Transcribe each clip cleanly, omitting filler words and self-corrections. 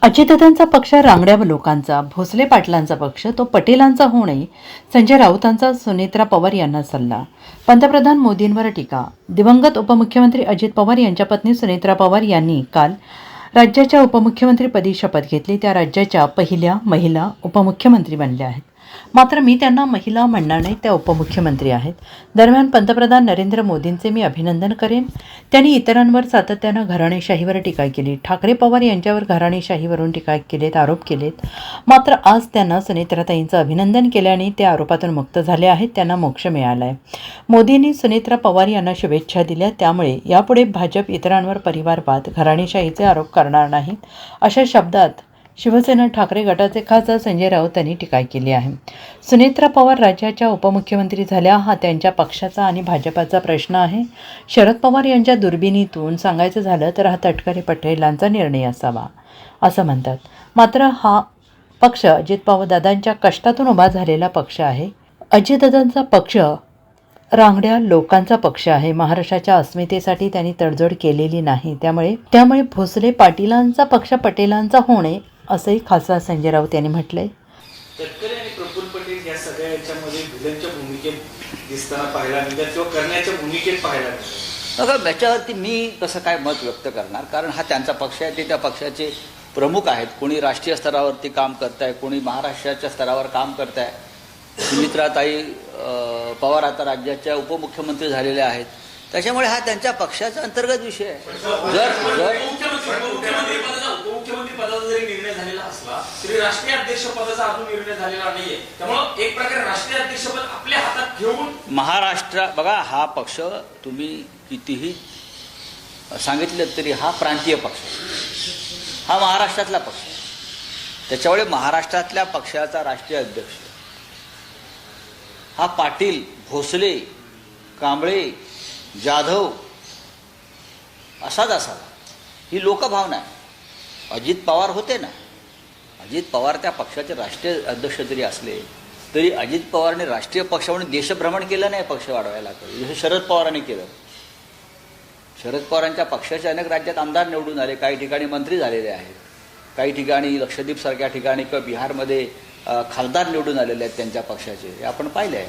अजितदादांचा पक्ष रांगड्या लोकांचा, भोसले पाटलांचा पक्ष तो पटेलांचा होऊ नये, संजय राऊतांचा सुनेत्रा पवार यांना सल्ला. पंतप्रधान मोदींवर टीका. दिवंगत उपमुख्यमंत्री अजित पवार यांच्या पत्नी सुनेत्रा पवार यांनी काल राज्याच्या उपमुख्यमंत्रीपदी शपथ घेतली. त्या राज्याच्या पहिल्या महिला उपमुख्यमंत्री बनल्या आहेत. मात्र मी त्यांना महिला म्हणणार नाही, त्या उपमुख्यमंत्री आहेत. दरम्यान पंतप्रधान नरेंद्र मोदींचे मी अभिनंदन करेन. त्यांनी इतरांवर सातत्यानं घराणेशाहीवर टीका केली. ठाकरे पवार यांच्यावर घराणेशाहीवरून टीका केलेत, आरोप केलेत. मात्र आज त्यांना सुनेत्राताईंचं अभिनंदन केल्याने त्या आरोपातून मुक्त झाले आहेत. त्यांना मोक्ष मिळाला आहे. मोदींनी सुनेत्रा पवार यांना शुभेच्छा दिल्या. त्यामुळे यापुढे भाजप इतरांवर परिवारवाद, घराणेशाहीचे आरोप करणार नाहीत, अशा शब्दात शिवसेना ठाकरे गटाचे खासदार संजय राऊत यांनी टीका केली आहे. सुनेत्रा पवार राज्याच्या उपमुख्यमंत्री झाल्या हा त्यांच्या पक्षाचा आणि भाजपाचा प्रश्न आहे. शरद पवार यांच्या दुर्बिणीतून सांगायचं झालं तर हा तटकरे पटेलांचा निर्णय असावा असं म्हणतात. मात्र हा पक्ष अजित पवारदादांच्या कष्टातून उभा झालेला पक्ष आहे. अजितदादांचा पक्ष रांगड्या लोकांचा पक्ष आहे. महाराष्ट्राच्या अस्मितेसाठी त्यांनी तडजोड केलेली नाही. त्यामुळे भोसले पाटीलांचा पक्ष पटेलांचा होणे असंही खासदार संजय राऊत यांनी म्हटलंय. तटकरे आणि प्रफुल्ल पटेल या सगळ्या याच्यामध्ये विलनच्या भूमिकेत दिसताना पाहायला मिळतात किंवा करण्याच्या भूमिकेत पाहायला मिळतात. बघा, याच्यावरती मी कसं काय मत व्यक्त करणार, कारण हा त्यांचा पक्ष आहे. ते त्या पक्षाचे प्रमुख आहेत. कोणी राष्ट्रीय स्तरावरती काम करत आहे, कोणी महाराष्ट्राच्या स्तरावर काम करत आहे. सुमित्राताई पवार आता राज्याच्या उपमुख्यमंत्री झालेल्या आहेत. त्याच्यामुळे हा त्यांच्या पक्षाचा अंतर्गत विषय आहे. जर उपमुख्यमंत्री पदाचा जरी निर्णय झालेला असला तरी राष्ट्रीय अध्यक्ष पदाचा अजून निर्णय झालेला नाहीये. त्यामुळे एक प्रकारे राष्ट्रीय अध्यक्षपद आपल्या हातात घेऊन महाराष्ट्र, बघा, हा पक्ष तुम्ही कितीही सांगितलं तरी हा प्रांतीय पक्ष, हा महाराष्ट्रातला पक्ष. त्याच्यामुळे महाराष्ट्रातल्या पक्षाचा राष्ट्रीय अध्यक्ष हा पाटील, भोसले, कांबळे, जाधव असाच असावा, ही लोकभावना आहे. अजित पवार होते ना, अजित पवार त्या पक्षाचे राष्ट्रीय अध्यक्ष जरी असले तरी अजित पवारने राष्ट्रीय पक्ष म्हणून देशभ्रमण केलं नाही पक्ष वाढवायला. जसं शरद पवारांनी केलं. शरद पवारांच्या पक्षाचे अनेक राज्यात आमदार निवडून आले, काही ठिकाणी मंत्री झालेले आहेत, काही ठिकाणी लक्षद्वीपसारख्या ठिकाणी किंवा बिहारमध्ये खासदार निवडून आलेले आहेत त्यांच्या पक्षाचे, हे आपण पाहिले आहे.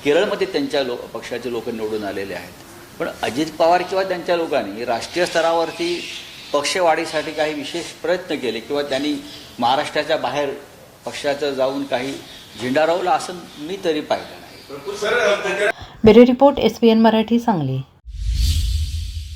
केरळमध्ये त्यांच्या पक्षाचे लोक निवडून आलेले आहेत. पण अजित पवार किंवा त्यांच्या लोकांनी राष्ट्रीय स्तरावरती पक्षवाढीसाठी काही विशेष प्रयत्न केले किंवा त्यांनी महाराष्ट्राच्या बाहेर पक्षाचं जाऊन काही झेंडा रोवला असं मी तरी पाहिलं नाही. Bureau report SBN Marathi, Sangli.